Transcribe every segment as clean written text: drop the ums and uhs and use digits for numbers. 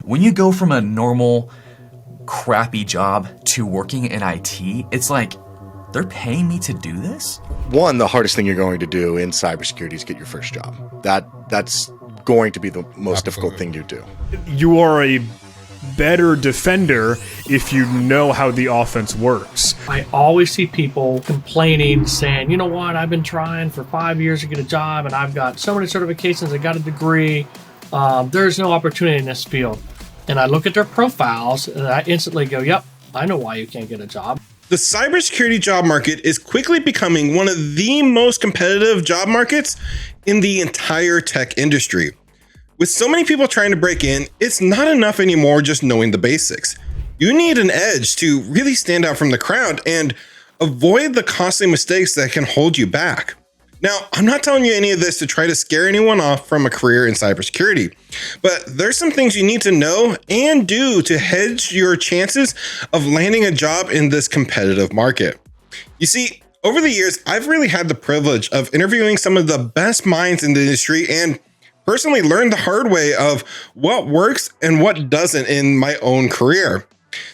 when you go from a normal crappy job to working in IT, it's like, they're paying me to do this? One, the hardest thing you're going to do in cybersecurity is get your first job. That's going to be the most difficult thing you do. You are a better defender if you know how the offense works. I always see people complaining, saying, you know what, I've been trying for 5 years to get a job and I've got so many certifications, I got a degree. There's no opportunity in this field. And I look at their profiles and I instantly go, yep, I know why you can't get a job. The cybersecurity job market is quickly becoming one of the most competitive job markets in the entire tech industry. With so many people trying to break in, it's not enough anymore just knowing the basics. You need an edge to really stand out from the crowd and avoid the costly mistakes that can hold you back. Now, I'm not telling you any of this to try to scare anyone off from a career in cybersecurity, but there's some things you need to know and do to hedge your chances of landing a job in this competitive market. You see, over the years, I've really had the privilege of interviewing some of the best minds in the industry and personally learned the hard way of what works and what doesn't in my own career.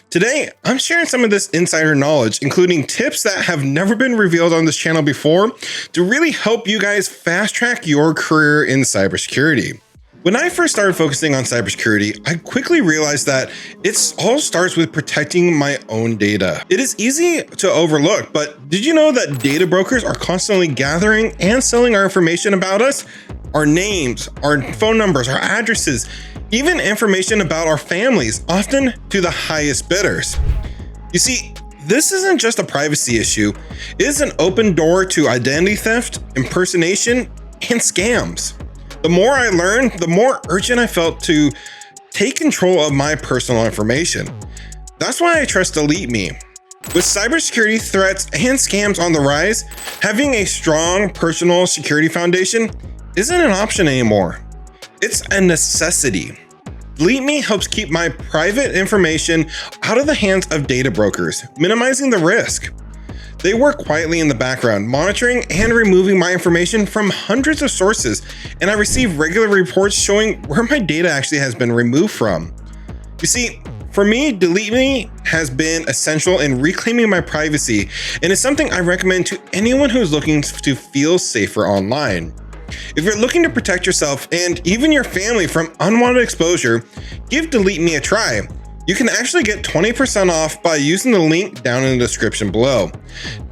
Today, I'm sharing some of this insider knowledge, including tips that have never been revealed on this channel before to really help you guys fast track your career in cybersecurity. When I first started focusing on cybersecurity, I quickly realized that it all starts with protecting my own data. It is easy to overlook, but did you know that data brokers are constantly gathering and selling our information about us? Our names, our phone numbers, our addresses, even information about our families, often to the highest bidders. You see, this isn't just a privacy issue. It is an open door to identity theft, impersonation, and scams. The more I learned, the more urgent I felt to take control of my personal information. That's why I trust DeleteMe. With cybersecurity threats and scams on the rise, having a strong personal security foundation isn't an option anymore. It's a necessity. DeleteMe helps keep my private information out of the hands of data brokers, minimizing the risk. They work quietly in the background, monitoring and removing my information from hundreds of sources, and I receive regular reports showing where my data actually has been removed from. You see, for me, DeleteMe has been essential in reclaiming my privacy, and it's something I recommend to anyone who's looking to feel safer online. If you're looking to protect yourself and even your family from unwanted exposure, give DeleteMe a try. You can actually get 20% off by using the link down in the description below.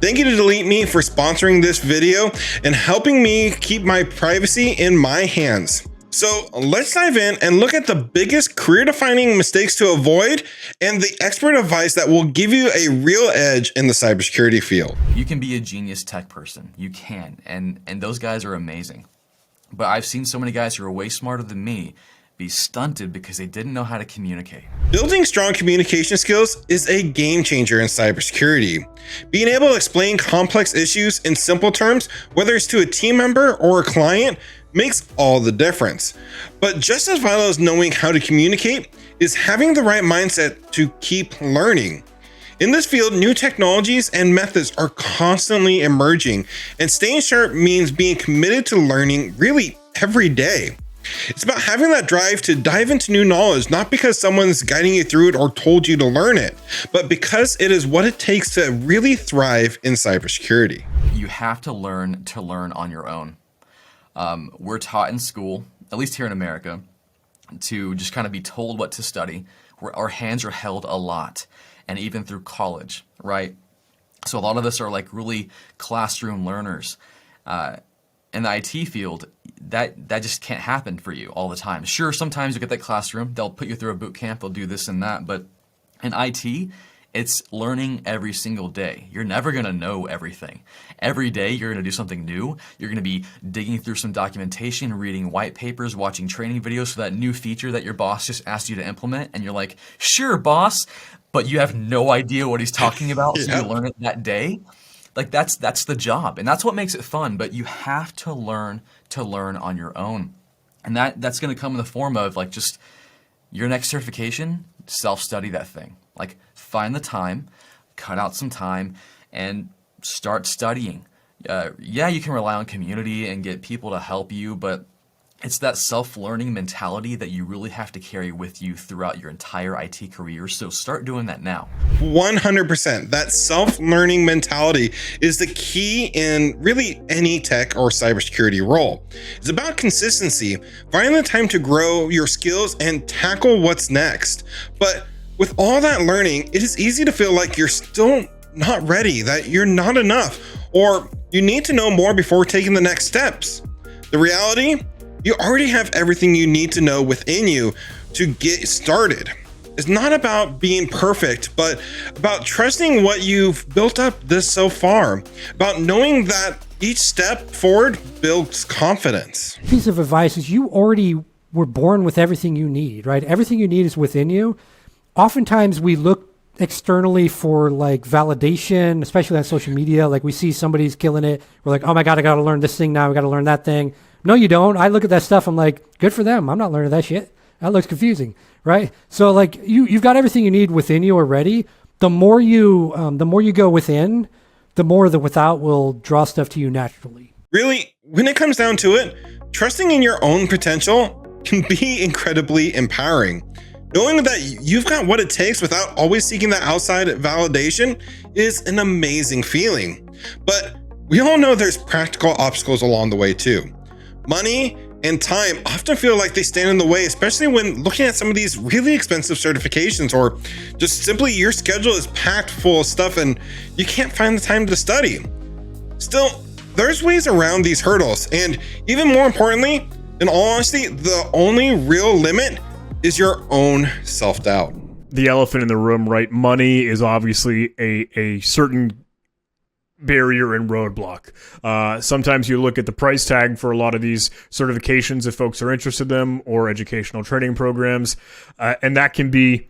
Thank you to DeleteMe for sponsoring this video and helping me keep my privacy in my hands. So let's dive in and look at the biggest career-defining mistakes to avoid and the expert advice that will give you a real edge in the cybersecurity field. You can be a genius tech person. You can, and those guys are amazing. But I've seen so many guys who are way smarter than me be stunted because they didn't know how to communicate. Building strong communication skills is a game changer in cybersecurity. Being able to explain complex issues in simple terms, whether it's to a team member or a client, makes all the difference. But just as vital as knowing how to communicate is having the right mindset to keep learning. In this field, new technologies and methods are constantly emerging, and staying sharp means being committed to learning really every day. It's about having that drive to dive into new knowledge, not because someone's guiding you through it or told you to learn it, but because it is what it takes to really thrive in cybersecurity. You have to learn on your own. We're taught in school, at least here in America, to just kind of be told what to study. Our hands are held a lot, and even through college, right? So a lot of us are like really classroom learners. In the IT field, that just can't happen for you all the time. Sure, sometimes you get that classroom, they'll put you through a boot camp, they'll do this and that, but in IT, it's learning every single day. You're never gonna know everything. Every day you're gonna do something new. You're gonna be digging through some documentation, reading white papers, watching training videos for that new feature that your boss just asked you to implement, and you're like, sure, boss, but you have no idea what he's talking about, so you learn it that day. Like that's the job, and that's what makes it fun, but you have to learn on your own. And that's gonna come in the form of like just your next certification, self-study that thing. Like find the time, cut out some time, and start studying. Yeah, you can rely on community and get people to help you, but It's that self-learning mentality that you really have to carry with you throughout your entire IT career. So start doing that now. 100%. That self-learning mentality is the key in really any tech or cybersecurity role. It's about consistency, finding the time to grow your skills and tackle what's next. But with all that learning, it is easy to feel like you're still not ready, that you're not enough, or you need to know more before taking the next steps. The reality, you already have everything you need to know within you to get started. It's not about being perfect, but about trusting what you've built up this so far, about knowing that each step forward builds confidence. Piece of advice is you already were born with everything you need, right? Everything you need is within you. Oftentimes we look externally for like validation, especially on social media. Like we see somebody's killing it. We're like, oh my God, I got to learn this thing now. I got to learn that thing. No, you don't. I look at that stuff. I'm like, good for them. I'm not learning that shit. That looks confusing, right? So like you've got everything you need within you already. The more you go within, the more the without will draw stuff to you naturally. Really, when it comes down to it, trusting in your own potential can be incredibly empowering. Knowing that you've got what it takes without always seeking that outside validation is an amazing feeling. But we all know there's practical obstacles along the way too. Money and time often feel like they stand in the way, especially when looking at some of these really expensive certifications, or just simply your schedule is packed full of stuff and you can't find the time to study. Still, there's ways around these hurdles, and even more importantly, in all honesty, the only real limit is your own self-doubt. The elephant in the room, right? Money is obviously a certain barrier and roadblock. Sometimes you look at the price tag for a lot of these certifications if folks are interested in them, or educational training programs, and that can be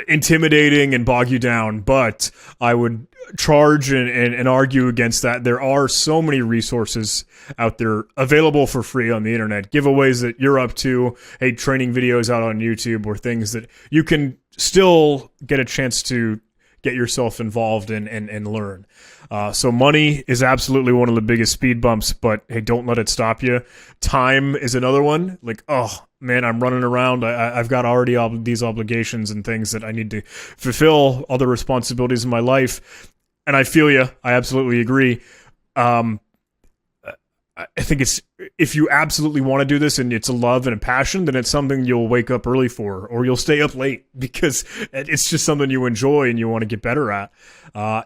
intimidating and bog you down. But I would charge and argue against that. There are so many resources out there available for free on the internet, giveaways that you're up to, hey, training videos out on YouTube, or things that you can still get a chance to get yourself involved in and learn. So money is absolutely one of the biggest speed bumps, but hey, don't let it stop you. Time is another one. Like, oh man, I'm running around. I've got already these obligations and things that I need to fulfill, other responsibilities in my life. And I feel you. I absolutely agree. I think it's, if you absolutely want to do this and it's a love and a passion, then it's something you'll wake up early for, or you'll stay up late because it's just something you enjoy and you want to get better at.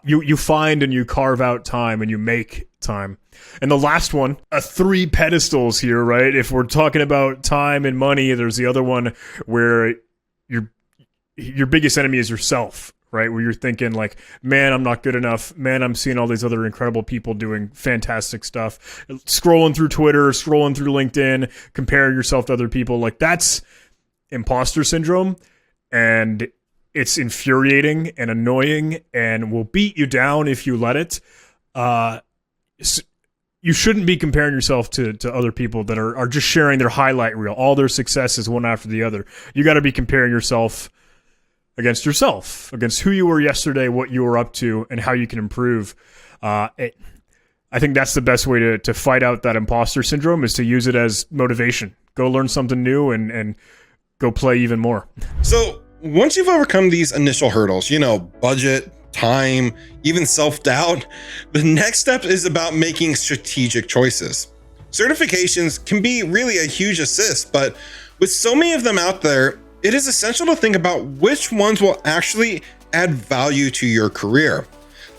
You find and you carve out time and you make time. And the last one, 3 pedestals here, right? If we're talking about time and money, there's the other one where your biggest enemy is yourself. Right, where you're thinking like, man, I'm not good enough. Man, I'm seeing all these other incredible people doing fantastic stuff. Scrolling through Twitter, scrolling through LinkedIn, comparing yourself to other people. Like, that's imposter syndrome. And it's infuriating and annoying and will beat you down if you let it. You shouldn't be comparing yourself to other people that are just sharing their highlight reel, all their successes one after the other. You got to be comparing yourself against yourself, against who you were yesterday, what you were up to, and how you can improve. I think that's the best way to fight out that imposter syndrome, is to use it as motivation. Go learn something new and go play even more. So once you've overcome these initial hurdles, budget, time, even self-doubt, the next step is about making strategic choices. Certifications can be really a huge assist, but with so many of them out there, it is essential to think about which ones will actually add value to your career.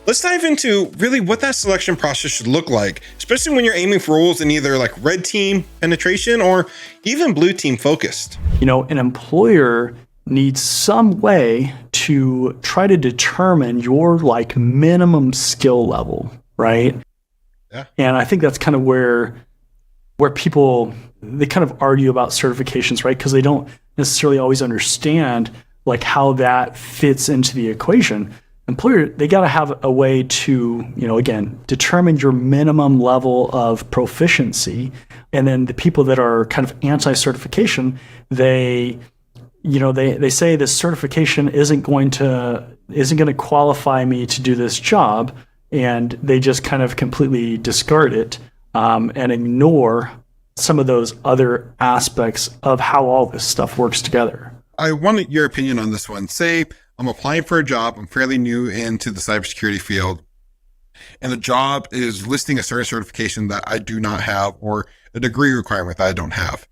Let's dive into really what that selection process should look like, especially when you're aiming for roles in either like red team penetration or even blue team focused. An employer needs some way to try to determine your like minimum skill level, right? Yeah. And I think that's kind of where people, they kind of argue about certifications, right? Because they don't necessarily always understand like how that fits into the equation. Employer, they got to have a way to, again, determine your minimum level of proficiency. And then the people that are kind of anti-certification, they say this certification isn't going to qualify me to do this job, and they just kind of completely discard it and ignore some of those other aspects of how all this stuff works together. I want your opinion on this one. Say I'm applying for a job. I'm fairly new into the cybersecurity field, and the job is listing a certain certification that I do not have or a degree requirement that I don't have.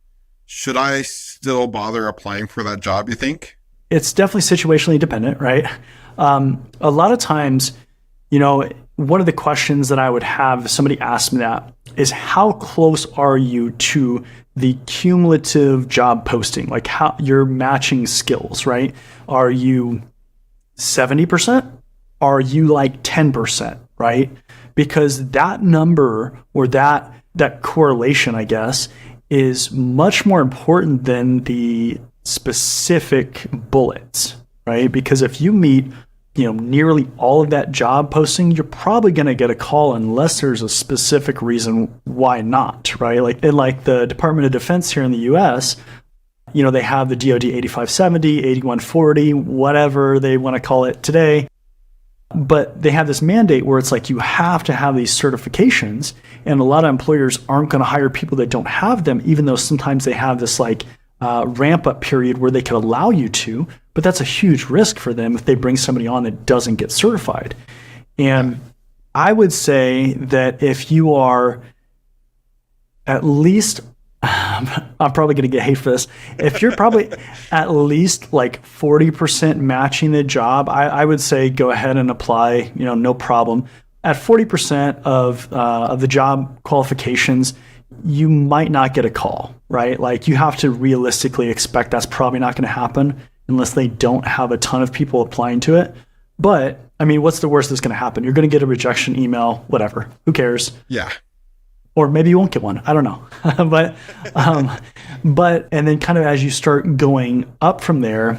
Should I still bother applying for that job, you think? It's definitely situationally dependent, right? A lot of times, one of the questions that I would have if somebody asked me that is, how close are you to the cumulative job posting? Like how you're matching skills, right? Are you 70%? Are you like 10%, right? Because that number or that correlation, I guess, is much more important than the specific bullets, right? Because if you meet nearly all of that job posting, you're probably going to get a call unless there's a specific reason why not, right? Like in the Department of Defense here in the US, they have the DoD 8570, 8140, whatever they want to call it today. But they have this mandate where it's like you have to have these certifications, and a lot of employers aren't going to hire people that don't have them, even though sometimes they have this ramp up period where they could allow you to, but that's a huge risk for them if they bring somebody on that doesn't get certified. And I would say that if you are at least, I'm probably going to get hate for this, if you're probably at least like 40% matching the job, I would say go ahead and apply, no problem. At 40% of the job qualifications, you might not get a call, right? Like you have to realistically expect that's probably not going to happen unless they don't have a ton of people applying to it. But I mean, what's the worst that's going to happen? You're going to get a rejection email, whatever. Who cares? Yeah. Or maybe you won't get one. I don't know. but and then kind of as you start going up from there,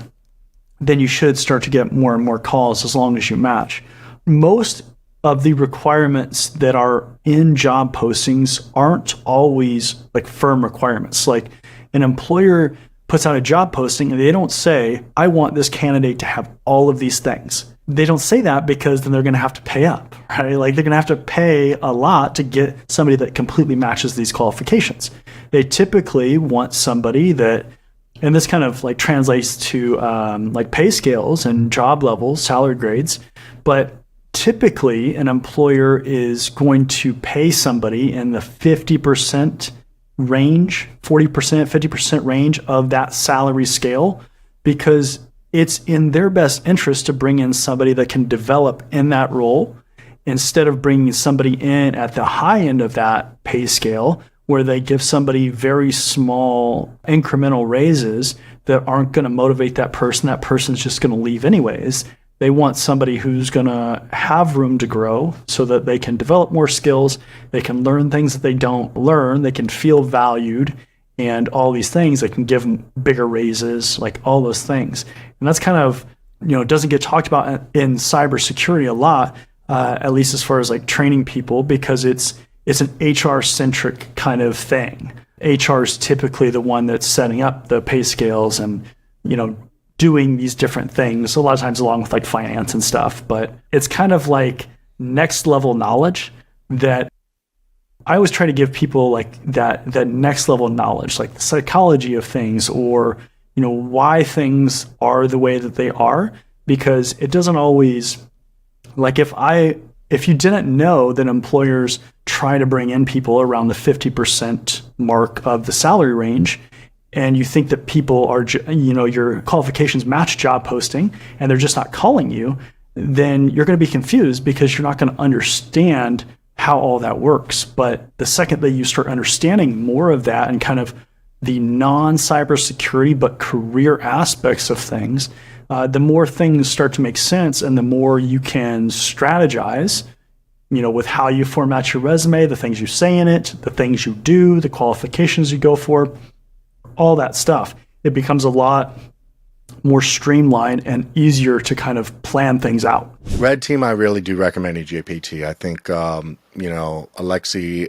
then you should start to get more and more calls as long as you match. Most of the requirements that are in job postings aren't always like firm requirements. Like an employer puts out a job posting and they don't say, I want this candidate to have all of these things. They don't say that because then they're going to have to pay up, right? Like they're going to have to pay a lot to get somebody that completely matches these qualifications. They typically want somebody that, and this kind of like translates to like pay scales and job levels, salary grades, but typically an employer is going to pay somebody in the 50% range, 40%, 50% range of that salary scale, because it's in their best interest to bring in somebody that can develop in that role instead of bringing somebody in at the high end of that pay scale where they give somebody very small incremental raises that aren't going to motivate that person. That person's just going to leave anyways. They want somebody who's going to have room to grow so that they can develop more skills. They can learn things that they don't learn. They can feel valued and all these things. They can give them bigger raises, like all those things. And that's kind of, doesn't get talked about in cybersecurity a lot, at least as far as like training people, because it's an HR centric kind of thing. HR is typically the one that's setting up the pay scales and, doing these different things, a lot of times along with like finance and stuff. But it's kind of like next level knowledge that I always try to give people, like that next level knowledge, like the psychology of things, or why things are the way that they are, because it doesn't always, like if you didn't know that employers try to bring in people around the 50% mark of the salary range, and you think that people are, your qualifications match job posting and they're just not calling you, then you're going to be confused because you're not going to understand how all that works. But the second that you start understanding more of that and kind of the non-cybersecurity but career aspects of things, the more things start to make sense and the more you can strategize, with how you format your resume, the things you say in it, the things you do, the qualifications you go for, all that stuff. It becomes a lot more streamlined and easier to kind of plan things out. Red Team, I really do recommend EJPT. I think, Alexi,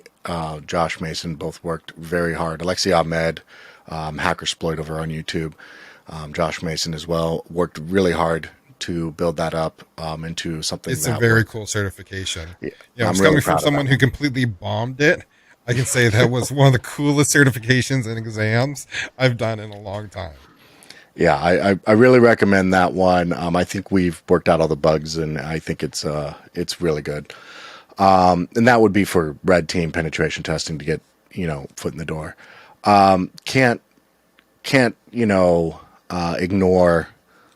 Josh Mason both worked very hard. Alexi Ahmed, Hackersploit over on YouTube, Josh Mason as well, worked really hard to build that up into something. It's a very cool certification. Yeah, I'm it's really coming from proud of someone that. who completely bombed it. I can say that was one of the coolest certifications and exams I've done in a long time. Yeah, I really recommend that one. I think we've worked out all the bugs, and I think it's really good. And that would be for red team penetration testing to get, foot in the door. Can't ignore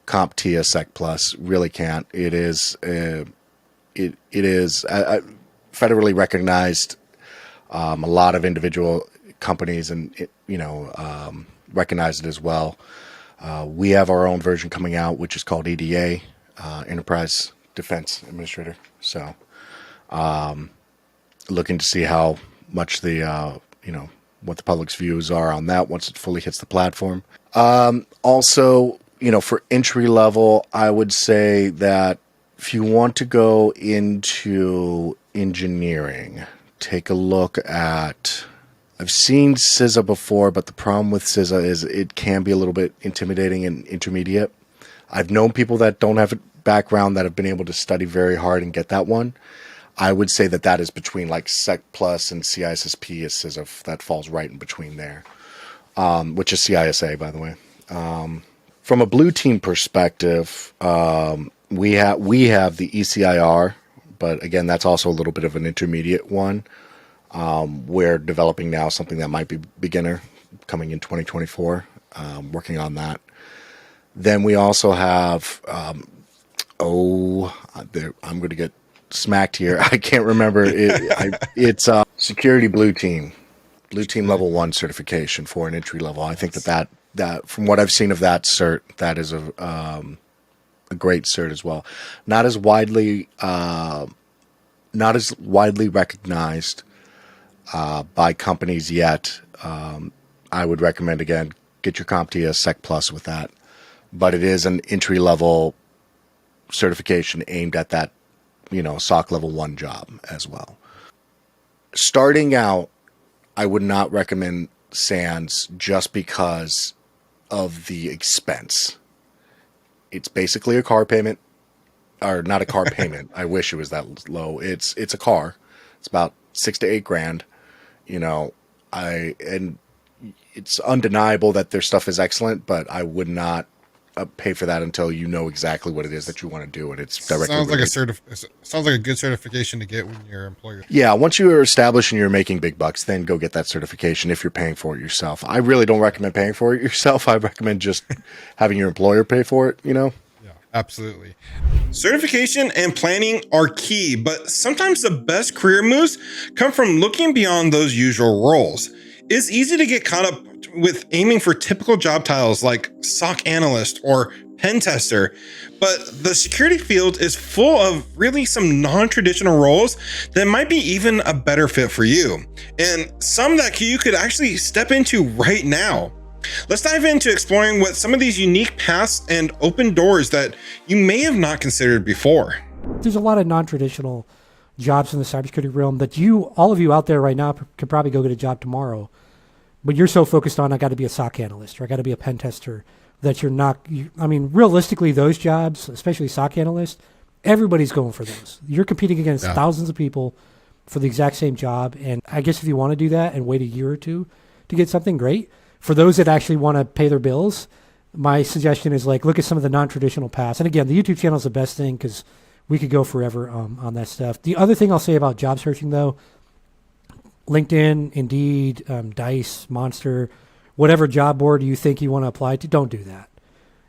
CompTIA Sec Plus. Really can't. It is federally recognized. A lot of individual companies and recognize it as well. We have our own version coming out, which is called EDA, Enterprise Defense Administrator. So, looking to see how much what the public's views are on that once it fully hits the platform. Also, for entry level, I would say that if you want to go into engineering, take a look at, I've seen CISA before, but the problem with CISA is it can be a little bit intimidating and intermediate. I've known people that don't have a background that have been able to study very hard and get that one. I would say that is between like Sec Plus and CISSP is CISA. That falls right in between there, which is CISA, by the way. From a blue team perspective, we have the ECIR, but again, that's also a little bit of an intermediate one. We're developing now something that might be beginner coming in 2024, working on that. Then we also have, I'm going to get smacked here. I can't remember. It's security blue team level 1 certification for an entry level. I think that from what I've seen of that cert, that is a great cert as well. Not as widely recognized by companies yet. I would recommend, again, get your CompTIA Sec Plus with that. But it is an entry level certification aimed at that, SOC level 1 job as well. Starting out, I would not recommend SANS just because of the expense. It's basically a car payment, or not a car payment. I wish it was that low. It's a car. It's about $6,000 to $8,000. And it's undeniable that their stuff is excellent, but I would not pay for that until you know exactly what it is that you want to do, and it's directly sounds like a good certification to get when your employer. Yeah, once you are established and you're making big bucks, then go get that certification if you're paying for it yourself. I really don't recommend paying for it yourself. I recommend just having your employer pay for it. Yeah, absolutely. Certification and planning are key, but sometimes the best career moves come from looking beyond those usual roles. It's easy to get caught up with aiming for typical job titles like SOC analyst or pen tester, but the security field is full of really some non-traditional roles that might be even a better fit for you, and some that you could actually step into right now. Let's dive into exploring what some of these unique paths and open doors that you may have not considered before. There's a lot of non-traditional jobs in the cybersecurity realm that all of you out there right now could probably go get a job tomorrow. But you're so focused on, I got to be a SOC analyst or I got to be a pen tester, that you're not, realistically, those jobs, especially SOC analyst, everybody's going for those. You're competing against thousands of people for the exact same job. And I guess if you want to do that and wait a year or two to get something, great. For those that actually want to pay their bills, my suggestion is look at some of the non-traditional paths. And again, the YouTube channel is the best thing because we could go forever on that stuff. The other thing I'll say about job searching, though, LinkedIn, Indeed, Dice, Monster, whatever job board you think you want to apply to, don't do that.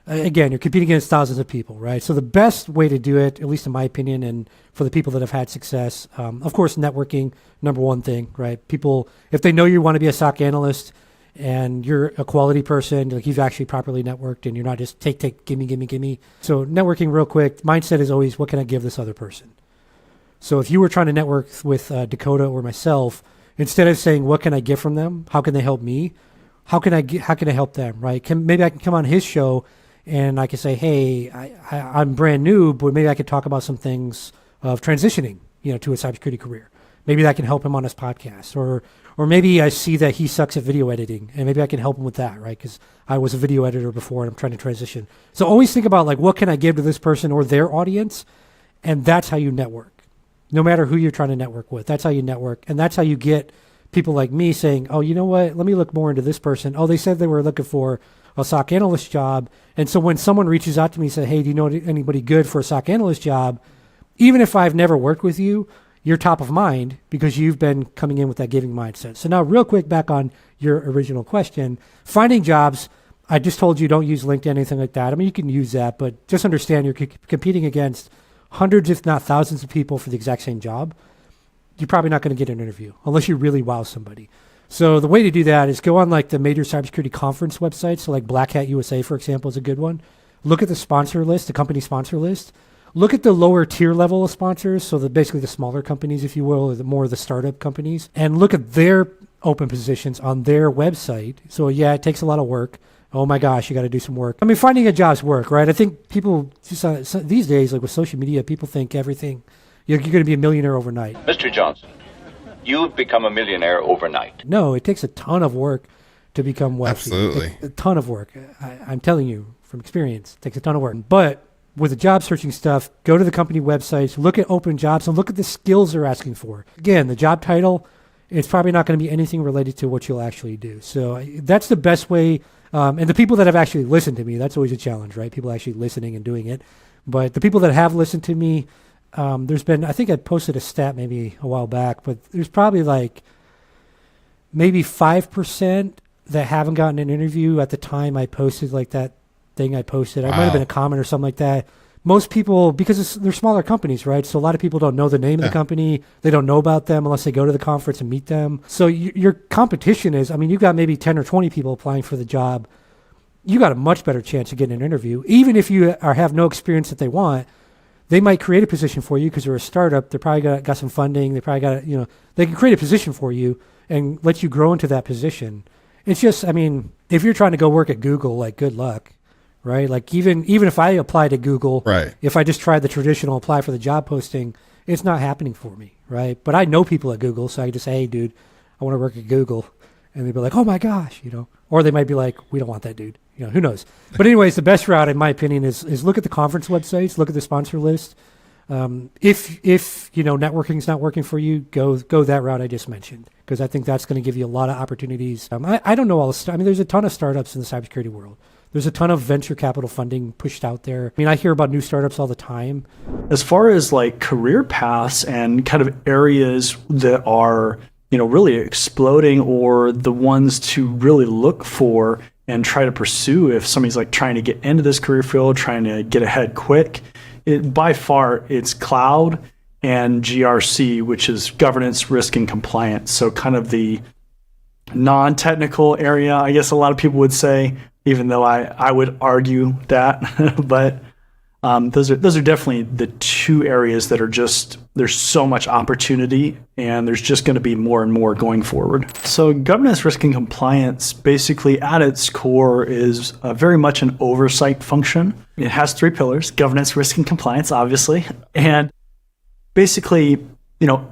Again, you're competing against thousands of people, right? So the best way to do it, at least in my opinion, and for the people that have had success, of course, networking, number one thing, right? People, if they know you want to be a SOC analyst and you're a quality person, you've actually properly networked and you're not just take, gimme. So networking real quick, mindset is always, what can I give this other person? So if you were trying to network with Dakota or myself, instead of saying, what can I get from them? How can they help me? How can I help them, right? Maybe I can come on his show and I can say, hey, I'm brand new, but maybe I could talk about some things of transitioning, to a cybersecurity career. Maybe that can help him on his podcast. Or maybe I see that he sucks at video editing and maybe I can help him with that, right? Because I was a video editor before and I'm trying to transition. So always think about what can I give to this person or their audience? And that's how you network. No matter who you're trying to network with, that's how you network. And that's how you get people like me saying, oh, you know what, let me look more into this person. Oh, they said they were looking for a SOC analyst job. And so when someone reaches out to me and says, hey, do you know anybody good for a SOC analyst job? Even if I've never worked with you, you're top of mind because you've been coming in with that giving mindset. So now real quick, back on your original question, finding jobs, I just told you don't use LinkedIn, anything like that. I mean, you can use that, but just understand you're competing against hundreds, if not thousands of people for the exact same job. You're probably not going to get an interview unless you really wow somebody. So the way to do that is go on like the major cybersecurity conference websites. So like Black Hat USA, for example, is a good one. Look at the sponsor list, the company sponsor list. Look at the lower tier level of sponsors, so basically the smaller companies, if you will, or the more of the startup companies, and look at their open positions on their website. So yeah, it takes a lot of work. Oh my gosh, you got to do some work. I mean, finding a job's work, right? I think people just these days, like with social media, people think everything, you're going to be a millionaire overnight. Mr. Johnson, you've become a millionaire overnight. No, it takes a ton of work to become wealthy. Absolutely. A ton of work. I'm telling you from experience, it takes a ton of work. But with the job searching stuff, go to the company websites, look at open jobs, and look at the skills they're asking for. Again, the job title, it's probably not going to be anything related to what you'll actually do. So that's the best way. And the people that have actually listened to me, that's always a challenge, right? People actually listening and doing it. But the people that have listened to me, there's been, I think I posted a stat maybe a while back, but there's probably like maybe 5% that haven't gotten an interview at the time I posted like that thing I posted. I might have been a comment or something like that. Most people, because they're smaller companies, right? So a lot of people don't know the name of the company. They don't know about them unless they go to the conference and meet them. So your competition is, I mean, you've got maybe 10 or 20 people applying for the job. You got a much better chance of getting an interview. Even if you have no experience that they want, they might create a position for you because they're a startup. They probably got some funding. They probably got, they can create a position for you and let you grow into that position. It's just, I mean, if you're trying to go work at Google, like good luck. Right? Like even if I apply to Google, right, if I just tried the traditional apply for the job posting, it's not happening for me, right? But I know people at Google, so I can just say, hey, dude, I want to work at Google. And they'd be like, oh my gosh, or they might be like, we don't want that dude. Who knows? But anyways, the best route, in my opinion, is look at the conference websites, look at the sponsor list. If networking's not working for you, go that route I just mentioned, because I think that's going to give you a lot of opportunities. I don't know all the there's a ton of startups in the cybersecurity world. There's a ton of venture capital funding pushed out there. I mean, I hear about new startups all the time. As far as like career paths and kind of areas that are, really exploding, or the ones to really look for and try to pursue if somebody's like trying to get into this career field, trying to get ahead quick, by far it's cloud and GRC, which is governance, risk, and compliance. So kind of the non-technical area, I guess a lot of people would say, even though I would argue that, but those are definitely the two areas that are just, there's so much opportunity and there's just going to be more and more going forward. So governance, risk, and compliance basically at its core is very much an oversight function. It has three pillars: governance, risk, and compliance, obviously. And basically,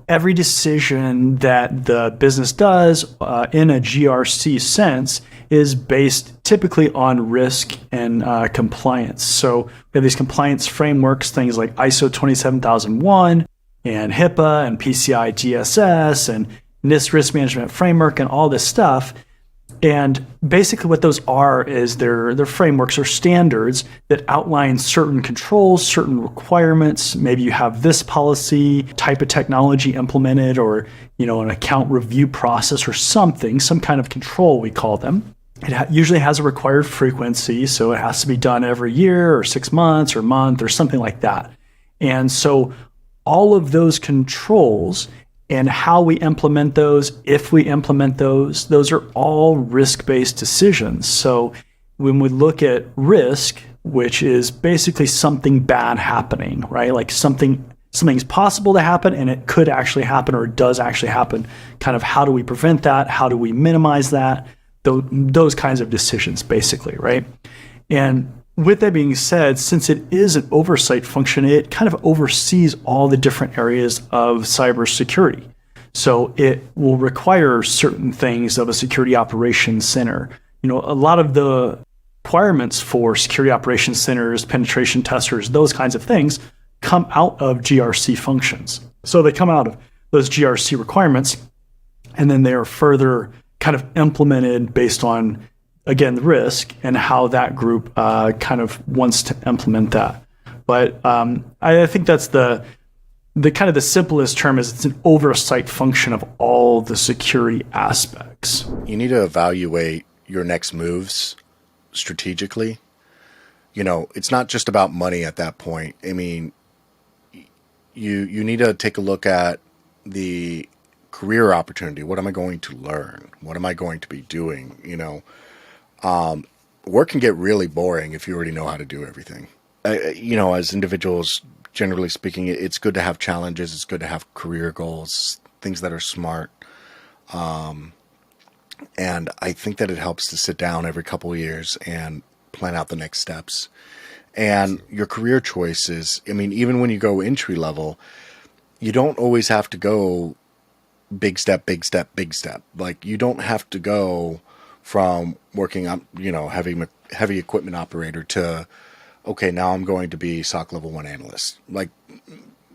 every decision that the business does in a GRC sense is based typically on risk and compliance. So we have these compliance frameworks, things like ISO 27001 and HIPAA and PCI DSS and NIST risk management framework and all this stuff. And basically what those are is they're frameworks or standards that outline certain controls, certain requirements. Maybe you have this policy, type of technology implemented, or an account review process or something, some kind of control, we call them. It usually has a required frequency, so it has to be done every year or 6 months or month or something like that. And so all of those controls and how we implement those, if we implement those are all risk-based decisions. So when we look at risk, which is basically something bad happening, right? Like something's possible to happen and it could actually happen or it does actually happen. Kind of how do we prevent that? How do we minimize that? Those kinds of decisions, basically, right? And with that being said, since it is an oversight function, it kind of oversees all the different areas of cybersecurity. So it will require certain things of a security operations center. A lot of the requirements for security operations centers, penetration testers, those kinds of things come out of GRC functions. So they come out of those GRC requirements. and then they are further kind of implemented based on, again, the risk and how that group kind of wants to implement that. But I think that's the kind of the simplest term is it's an oversight function of all the security aspects. You need to evaluate your next moves strategically. You know, it's not just about money at that point. I mean, you need to take a look at the career opportunity. What am I going to learn? What am I going to be doing? You know, work can get really boring if you already know how to do everything. You know, as individuals, generally speaking, it's good to have challenges. It's good to have career goals, things that are smart. And I think that it helps to sit down every couple of years and plan out the next steps. And your career choices, I mean, even when you go entry level, you don't always have to go big step, big step, big step. Like, you don't have to go from working on, you know, heavy equipment operator to, okay, now I'm going to be SOC level 1 analyst. Like,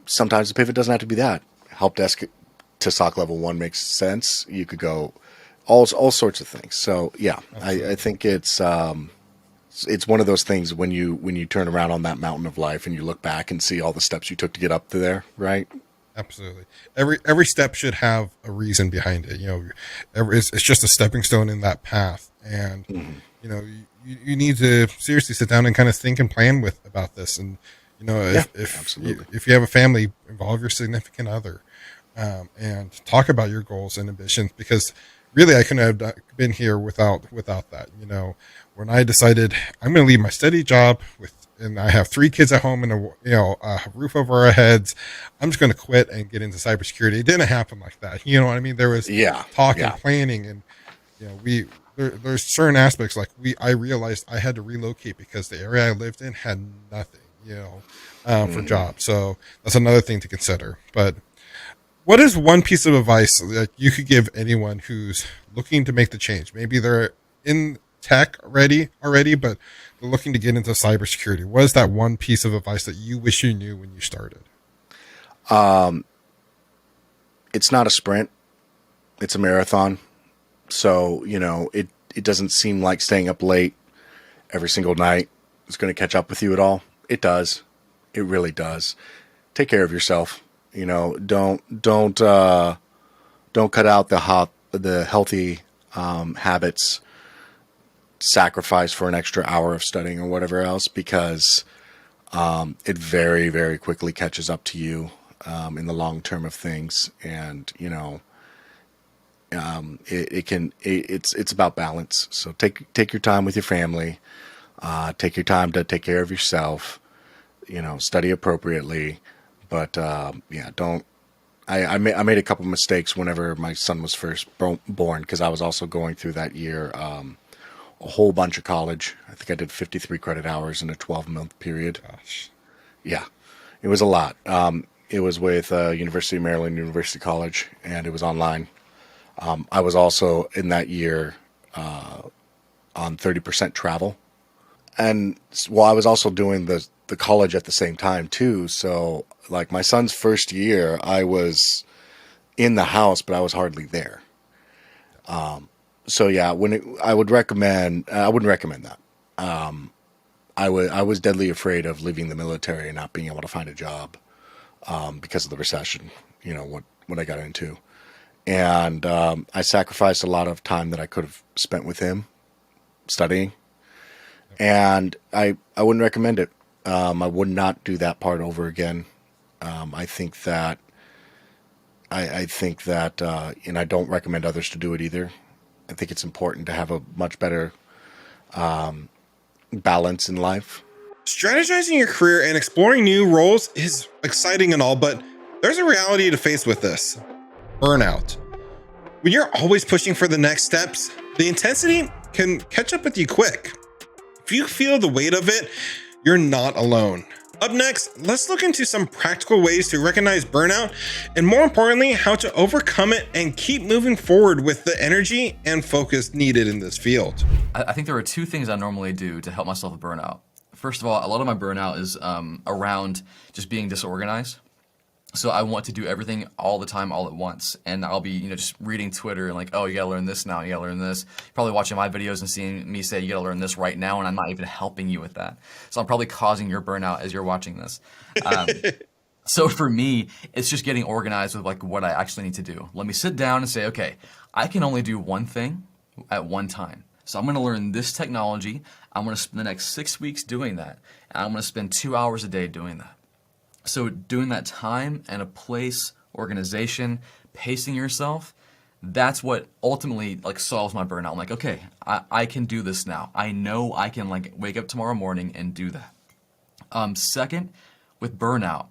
sometimes the pivot doesn't have to be that. Help desk to SOC level 1 makes sense. You could go all sorts of things. So yeah, I think it's one of those things when you turn around on that mountain of life and you look back and see all the steps you took to get up to there, right? Absolutely. Every step should have a reason behind it. You know, it's just a stepping stone in that path. And, you know, you need to seriously sit down and kind of think and plan about this. And, you know, if you have a family, involve your significant other, and talk about your goals and ambitions, because really I couldn't have been here without that. You know, when I decided I'm going to leave my steady job and I have 3 kids at home and a roof over our heads, I'm just going to quit and get into cybersecurity. It didn't happen like that. You know what I mean? There was talk and planning, and, you know, there's certain aspects I realized I had to relocate because the area I lived in had nothing, you know, for jobs. So that's another thing to consider. But what is one piece of advice that you could give anyone who's looking to make the change? Maybe they're in tech already, but they're looking to get into cybersecurity. What is that one piece of advice that you wish you knew when you started? It's not a sprint. It's a marathon. So, you know, it doesn't seem like staying up late every single night is going to catch up with you at all. It does. It really does. Take care of yourself. You know, don't cut out the healthy habits, sacrifice for an extra hour of studying or whatever else, because it very, very quickly catches up to you in the long term of things. And, you know, it's about balance. So take your time with your family, take your time to take care of yourself, you know, study appropriately. But yeah, don't. I made a couple of mistakes whenever my son was first born, because I was also going through that year a whole bunch of college. I think I did 53 credit hours in a 12-month period. Gosh. Yeah, it was a lot. It was with University of Maryland University College, and it was online. I was also in that year on 30% travel, and I was also doing the college at the same time too. So, like, my son's first year, I was in the house, but I was hardly there. So yeah, I wouldn't recommend that. I was deadly afraid of leaving the military and not being able to find a job because of the recession. You know what I got into, and I sacrificed a lot of time that I could have spent with him studying, and I wouldn't recommend it. I would not do that part over again. I think that, and I don't recommend others to do it either. I think it's important to have a much better balance in life. Strategizing your career and exploring new roles is exciting and all, but there's a reality to face with this: burnout. When you're always pushing for the next steps, the intensity can catch up with you quick. If you feel the weight of it, you're not alone. Up next, let's look into some practical ways to recognize burnout, and more importantly, how to overcome it and keep moving forward with the energy and focus needed in this field. I think there are 2 things I normally do to help myself with burnout. First of all, a lot of my burnout is around just being disorganized. So I want to do everything all the time, all at once. And I'll be, just reading Twitter and like, oh, you gotta learn this now, you gotta learn this. Probably watching my videos and seeing me say, you gotta learn this right now, and I'm not even helping you with that. So I'm probably causing your burnout as you're watching this. So for me, it's just getting organized with like what I actually need to do. Let me sit down and say, okay, I can only do one thing at one time. So I'm going to learn this technology. I'm going to spend the next 6 weeks doing that. And I'm going to spend 2 hours a day doing that. So doing that time and a place, organization, pacing yourself, that's what ultimately like solves my burnout. I'm like, okay, I can do this now. I know I can like wake up tomorrow morning and do that. Second, with burnout,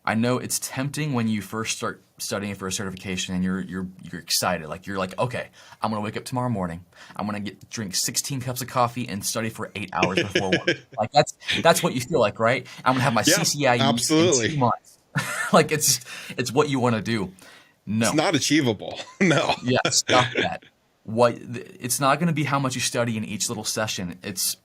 I know it's tempting when you first start studying for a certification and you're excited. Like you're like, okay, I'm gonna wake up tomorrow morning. I'm gonna drink 16 cups of coffee and study for 8 hours before work. Like that's what you feel like, right? I'm gonna have my CCIE absolutely. in 2 months. Like it's what you want to do. No, It's not achievable. No. yeah, stop that. It's not gonna be how much you study in each little session. It's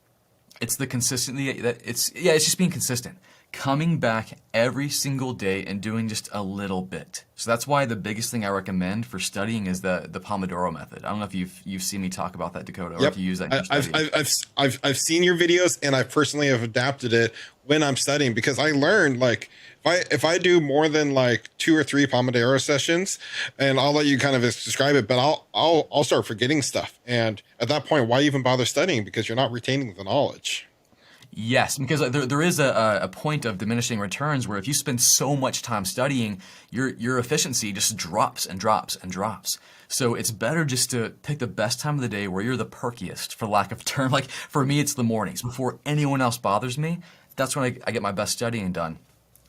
the consistency that it's just being consistent. Coming back every single day and doing just a little bit. So that's why the biggest thing I recommend for studying is the Pomodoro method. I don't know if you've seen me talk about that, Dakota, or if you use that in your study. I've seen your videos, and I personally have adapted it when I'm studying, because I learned like if I do more than like 2 or 3 Pomodoro sessions, and I'll let you kind of describe it, but I'll start forgetting stuff. And at that point, why even bother studying? Because you're not retaining the knowledge. Yes, because there is a point of diminishing returns where if you spend so much time studying, your efficiency just drops and drops and drops. So it's better just to pick the best time of the day where you're the perkiest, for lack of a term. Like for me, it's the mornings before anyone else bothers me. That's when I get my best studying done.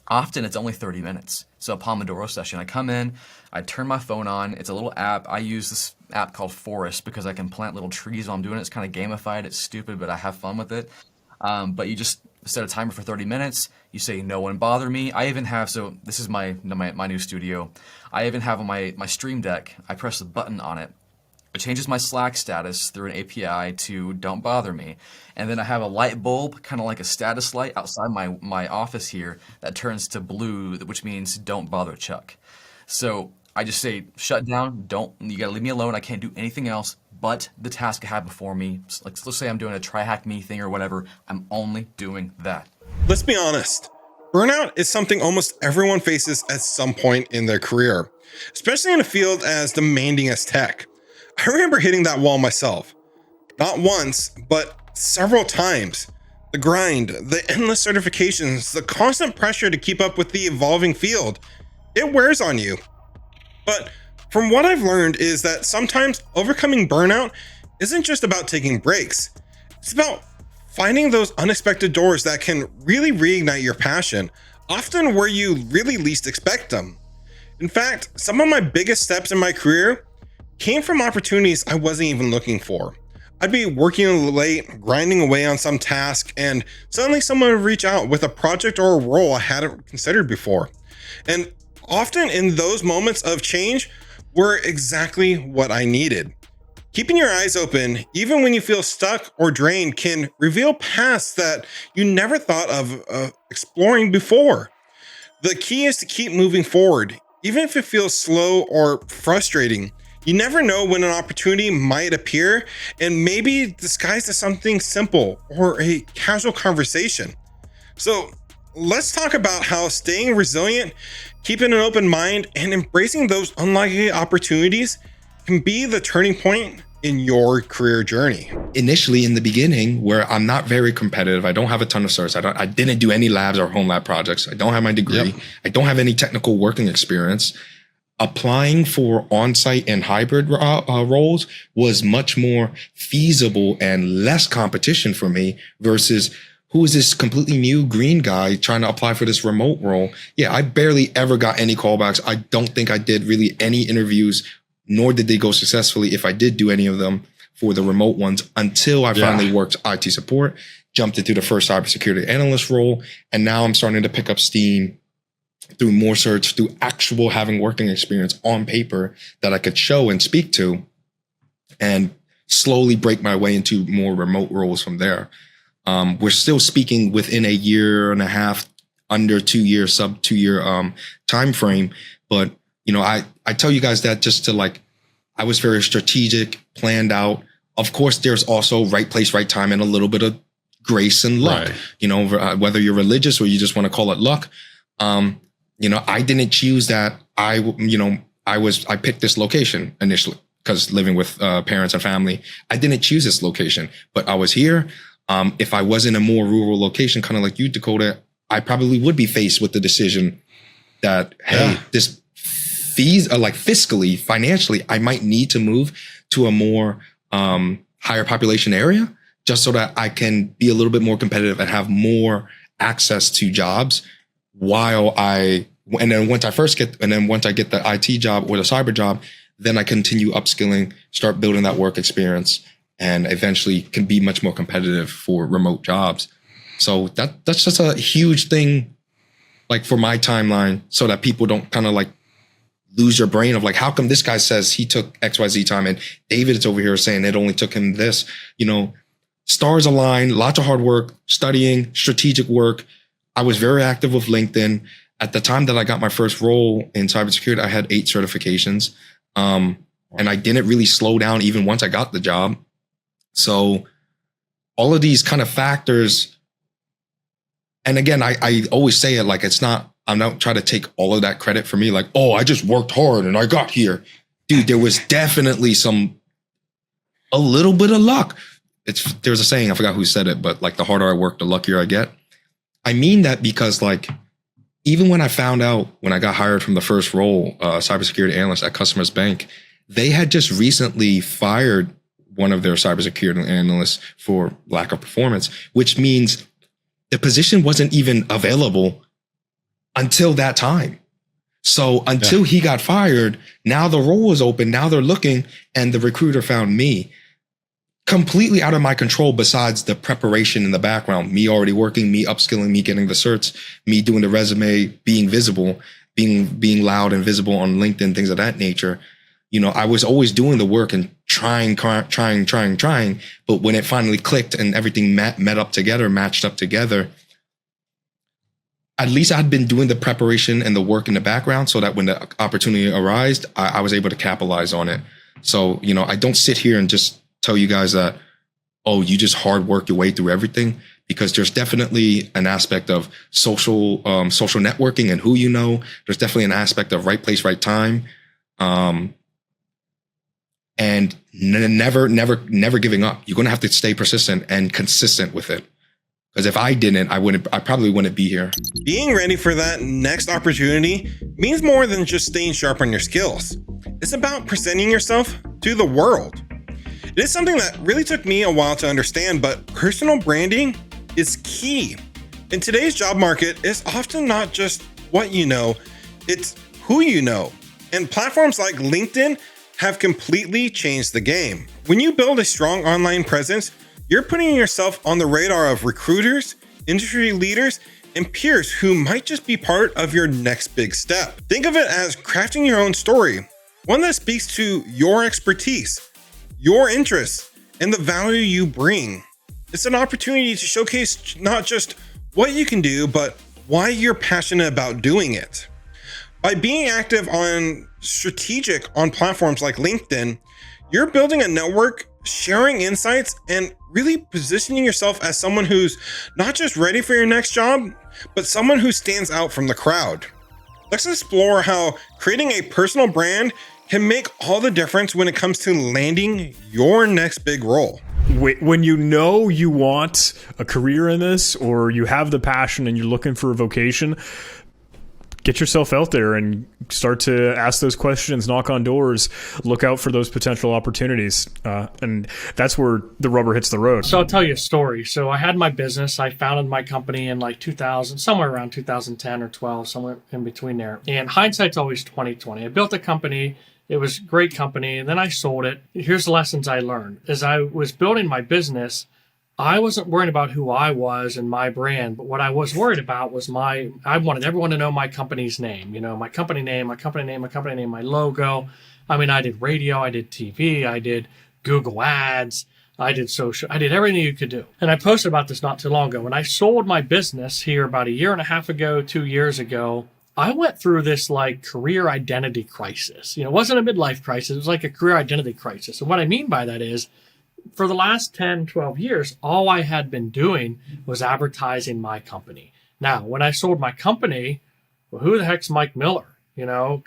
Often it's only 30 minutes. So a Pomodoro session, I come in, I turn my phone on. It's a little app. I use this app called Forest because I can plant little trees while I'm doing it. It's kind of gamified. It's stupid, but I have fun with it. But you just set a timer for 30 minutes. You say, no one bother me. I even have, so this is my new studio. I even have on my Stream Deck, I press the button on it. It changes my Slack status through an API to don't bother me. And then I have a light bulb, kind of like a status light outside my office here that turns to blue, which means don't bother Chuck. So I just say, shut down, you gotta leave me alone. I can't do anything else but the task I have before me. Like, let's say I'm doing a try hack me thing or whatever. I'm only doing that. Let's be honest. Burnout is something almost everyone faces at some point in their career, especially in a field as demanding as tech. I remember hitting that wall myself. Not once, but several times. The grind, the endless certifications, the constant pressure to keep up with the evolving field, it wears on you. But from what I've learned is that sometimes overcoming burnout isn't just about taking breaks. It's about finding those unexpected doors that can really reignite your passion, often where you really least expect them. In fact, some of my biggest steps in my career came from opportunities I wasn't even looking for. I'd be working late, grinding away on some task, and suddenly someone would reach out with a project or a role I hadn't considered before. And often in those moments of change were exactly what I needed. Keeping your eyes open, even when you feel stuck or drained, can reveal paths that you never thought of exploring before. The key is to keep moving forward, even if it feels slow or frustrating. You never know when an opportunity might appear and maybe disguised as something simple or a casual conversation. So let's talk about how staying resilient, keeping an open mind, and embracing those unlikely opportunities can be the turning point in your career journey. Initially, in the beginning, where I'm not very competitive, I don't have a ton of certs, I didn't do any labs or home lab projects, I don't have my degree, I don't have any technical working experience. Applying for on-site and hybrid roles was much more feasible and less competition for me versus who is this completely new green guy trying to apply for this remote role? Yeah, I barely ever got any callbacks. I don't think I did really any interviews, nor did they go successfully if I did do any of them for the remote ones until I finally worked IT support, jumped into the first cybersecurity analyst role, and now I'm starting to pick up steam through more certs, through actual having working experience on paper that I could show and speak to, and slowly break my way into more remote roles from there. We're still speaking within a year and a half under 2 years, sub 2 year time frame. But I tell you guys that just to like, I was very strategic, planned out. Of course, there's also right place, right time, and a little bit of grace and luck. Right. Whether you're religious or you just want to call it luck. I didn't choose that. I picked this location initially because living with parents and family, I didn't choose this location, but I was here. If I was in a more rural location, kind of like you, Dakota, I probably would be faced with the decision that, hey, this fees are like fiscally, financially, I might need to move to a more higher population area just so that I can be a little bit more competitive and have more access to jobs and then once I get the IT job or the cyber job, then I continue upskilling, start building that work experience, and eventually can be much more competitive for remote jobs. So that's just a huge thing, like for my timeline, so that people don't kind of like lose your brain of like, how come this guy says he took XYZ time and David is over here saying it only took him this, stars align, lots of hard work, studying, strategic work. I was very active with LinkedIn. At the time that I got my first role in cybersecurity, I had 8 certifications. And I didn't really slow down even once I got the job. So all of these kind of factors, and again, I always say it like I'm not trying to take all of that credit for me. Like, oh, I just worked hard and I got here. Dude, there was definitely a little bit of luck. There's a saying, I forgot who said it, but like the harder I work, the luckier I get. I mean that because like, even when I found out when I got hired from the first role, cybersecurity analyst at Customers Bank, they had just recently fired one of their cybersecurity analysts for lack of performance, which means the position wasn't even available until that time. So until he got fired, now the role was open. Now they're looking, and the recruiter found me. Completely out of my control, besides the preparation in the background, me already working, me upskilling, me getting the certs, me doing the resume, being visible, being loud and visible on LinkedIn, things of that nature. I was always doing the work and trying. But when it finally clicked and everything matched up together, at least I had been doing the preparation and the work in the background so that when the opportunity arose, I was able to capitalize on it. So, I don't sit here and just tell you guys that, oh, you just hard work your way through everything, because there's definitely an aspect of social networking and who you know. There's definitely an aspect of right place, right time. And never giving up. You're going to have to stay persistent and consistent with it. Because if I didn't, I probably wouldn't be here. Being ready for that next opportunity means more than just staying sharp on your skills. It's about presenting yourself to the world. It is something that really took me a while to understand, but personal branding is key. In today's job market, it's often not just what you know, it's who you know. And platforms like LinkedIn have completely changed the game. When you build a strong online presence, you're putting yourself on the radar of recruiters, industry leaders, and peers who might just be part of your next big step. Think of it as crafting your own story, one that speaks to your expertise, your interests, and the value you bring. It's an opportunity to showcase not just what you can do, but why you're passionate about doing it. By being active on strategic on platforms like LinkedIn, you're building a network, sharing insights, and really positioning yourself as someone who's not just ready for your next job, but someone who stands out from the crowd. Let's explore how creating a personal brand can make all the difference when it comes to landing your next big role. When you know you want a career in this, or you have the passion and you're looking for a vocation, get yourself out there and start to ask those questions, knock on doors, look out for those potential opportunities. And that's where the rubber hits the road. So I'll tell you a story. So I had my business. I founded my company in like 2000, somewhere around 2010 or 12, somewhere in between there. And hindsight's always 20/20. I built a company. It was a great company. And then I sold it. Here's the lessons I learned. As I was building my business, I wasn't worried about who I was and my brand, but what I was worried about was I wanted everyone to know my company's name, my company name, my logo. I mean, I did radio, I did TV, I did Google ads, I did social. I did everything you could do. And I posted about this not too long ago. When I sold my business here about a year and a half ago, 2 years ago, I went through this like career identity crisis. You know, it wasn't a midlife crisis. It was like a career identity crisis. And what I mean by that is for the last 10, 12 years, all I had been doing was advertising my company. Now, when I sold my company, well, who the heck's Mike Miller? You know,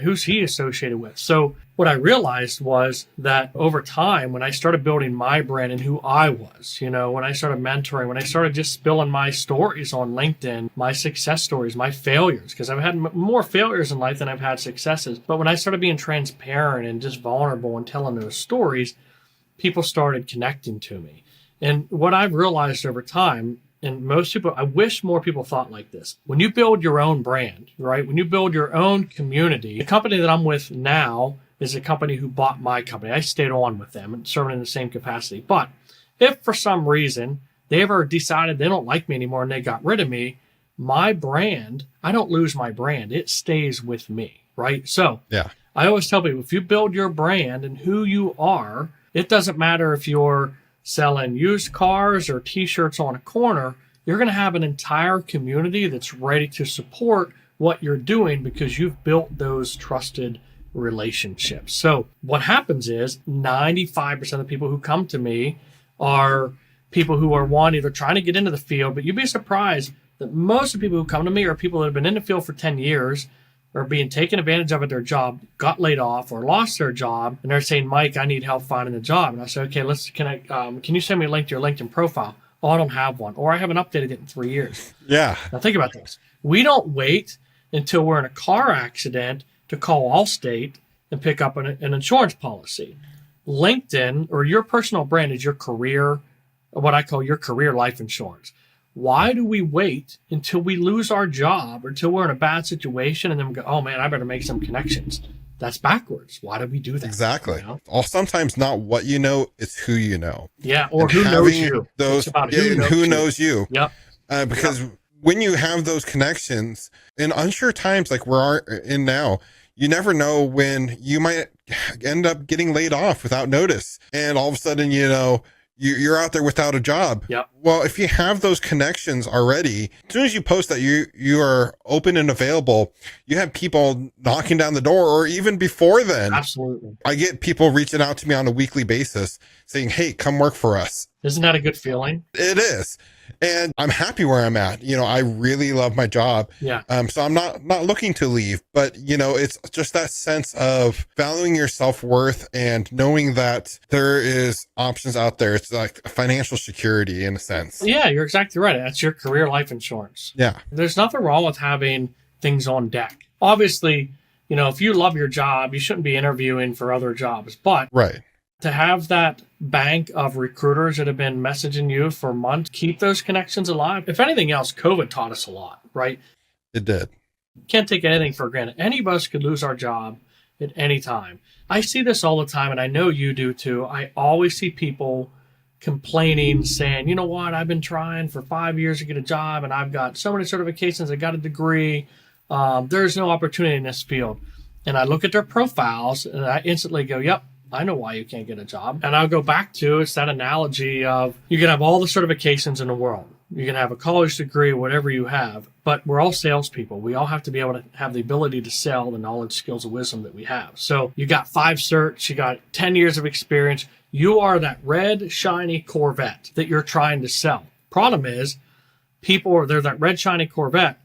who's he associated with? So what I realized was that over time, when I started building my brand and who I was, you know, when I started mentoring, when I started just spilling my stories on LinkedIn, my success stories, my failures, because I've had more failures in life than I've had successes. But when I started being transparent and just vulnerable and telling those stories, people started connecting to me. And what I've realized over time, and most people, I wish more people thought like this. When you build your own brand, right? When you build your own community, the company that I'm with now is a company who bought my company. I stayed on with them and serving in the same capacity. But if for some reason they ever decided they don't like me anymore and they got rid of me, my brand, I don't lose my brand. It stays with me, right? So Yeah. I always tell people, if you build your brand and who you are, it doesn't matter if you're selling used cars or t-shirts on a corner, you're going to have an entire community that's ready to support what you're doing because you've built those trusted relationships. So what happens is 95% of the people who come to me are people who are either trying to get into the field, but you'd be surprised that most of the people who come to me are people that have been in the field for 10 years, are being taken advantage of at their job, got laid off or lost their job, and they're saying, Mike, I need help finding a job. And I say, okay, can you send me a link to your LinkedIn profile? Oh, I don't have one, or I haven't updated it in 3 years. Yeah. Now think about this. We don't wait until we're in a car accident to call Allstate and pick up an insurance policy. LinkedIn or your personal brand is your career, what I call your career life insurance. Why do we wait until we lose our job or until we're in a bad situation and then we go, oh man, I better make some connections? That's backwards. Why do we do that? Exactly. You know? Or sometimes not what you know, it's who you know. Yeah, or And who knows having you. Those, It's about who knows you. Yep. Because when you have those connections in unsure times like we're in now, you never know when you might end up getting laid off without notice. And all of a sudden, you know, you're out there without a job. Yep. Well, if you have those connections already, as soon as you post that you are open and available, you have people knocking down the door, or even before then. Absolutely. I get people reaching out to me on a weekly basis saying, hey, come work for us. Isn't that a good feeling? It is. And I'm happy where I'm at. You know, I really love my job. Yeah. So I'm not looking to leave, but you know, it's just that sense of valuing your self-worth and knowing that there is options out there. It's like financial security in a sense. Yeah, you're exactly right. That's your career life insurance. Yeah. There's nothing wrong with having things on deck. Obviously, you know, if you love your job, you shouldn't be interviewing for other jobs, but Right. to have that bank of recruiters that have been messaging you for months, keep those connections alive. If anything else, COVID taught us a lot, right? It did. Can't take anything for granted. Any of us could lose our job at any time. I see this all the time, and I know you do too. I always see people complaining, saying, you know what, I've been trying for 5 years to get a job, and I've got so many certifications, I got a degree. There's no opportunity in this field. And I look at their profiles, and I instantly go, yep, I know why you can't get a job. And I'll go back to, it's that analogy of you can have all the certifications in the world. You can have a college degree, whatever you have, but we're all salespeople. We all have to be able to have the ability to sell the knowledge, skills, and wisdom that we have. So you got 5 certs, you got 10 years of experience. You are that red, shiny Corvette that you're trying to sell. Problem is, they're that red, shiny Corvette,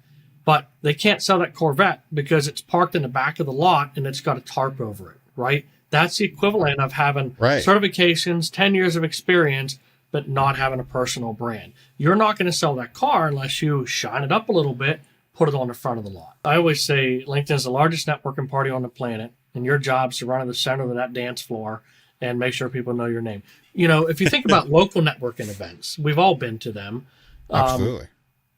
but they can't sell that Corvette because it's parked in the back of the lot and it's got a tarp over it, right? That's the equivalent of having certifications, 10 years of experience, but not having a personal brand. You're not going to sell that car unless you shine it up a little bit, put it on the front of the lot. I always say LinkedIn is the largest networking party on the planet, and your job is to run in the center of that dance floor and make sure people know your name. You know, if you think about local networking events, we've all been to them. Absolutely.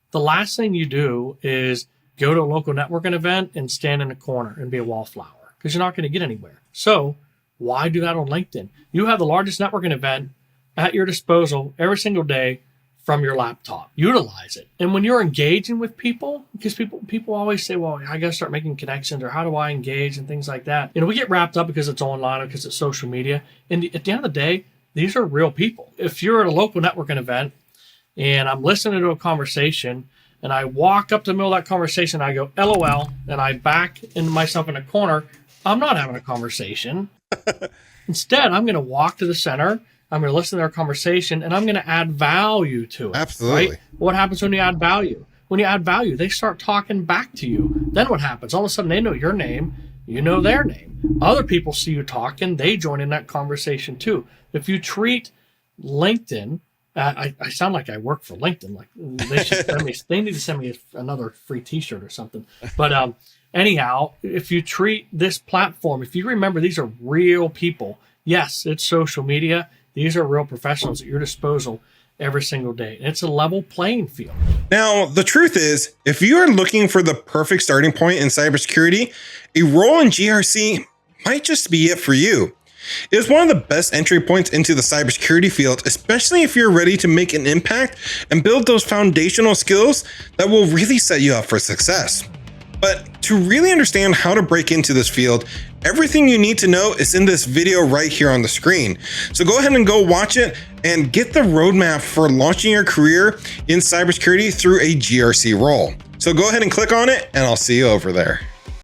The last thing you do is go to a local networking event and stand in a corner and be a wallflower, because you're not going to get anywhere. So why do that on LinkedIn? You have the largest networking event at your disposal every single day from your laptop. Utilize it. And when you're engaging with people, because people always say, well, I got to start making connections, or how do I engage and things like that. You know, we get wrapped up because it's online or because it's social media. And at the end of the day, these are real people. If you're at a local networking event and I'm listening to a conversation and I walk up to the middle of that conversation, I go, LOL, and I back into myself in a corner, I'm not having a conversation. Instead, I'm going to walk to the center, I'm going to listen to their conversation, and I'm going to add value to it. Absolutely. Right? What happens when you add value? When you add value, they start talking back to you. Then what happens? All of a sudden, they know your name, you know their name. Other people see you talking, they join in that conversation too. If you treat LinkedIn, I sound like I work for LinkedIn. Like they should send me, they need to send me another free T-shirt or something. But anyhow, if you treat this platform, if you remember these are real people. Yes, it's social media. These are real professionals at your disposal every single day. And it's a level playing field. Now, the truth is, if you are looking for the perfect starting point in cybersecurity, a role in GRC might just be it for you. It is one of the best entry points into the cybersecurity field, especially if you're ready to make an impact and build those foundational skills that will really set you up for success. But to really understand how to break into this field, everything you need to know is in this video right here on the screen. So go ahead and go watch it and get the roadmap for launching your career in cybersecurity through a GRC role. So go ahead and click on it and I'll see you over there.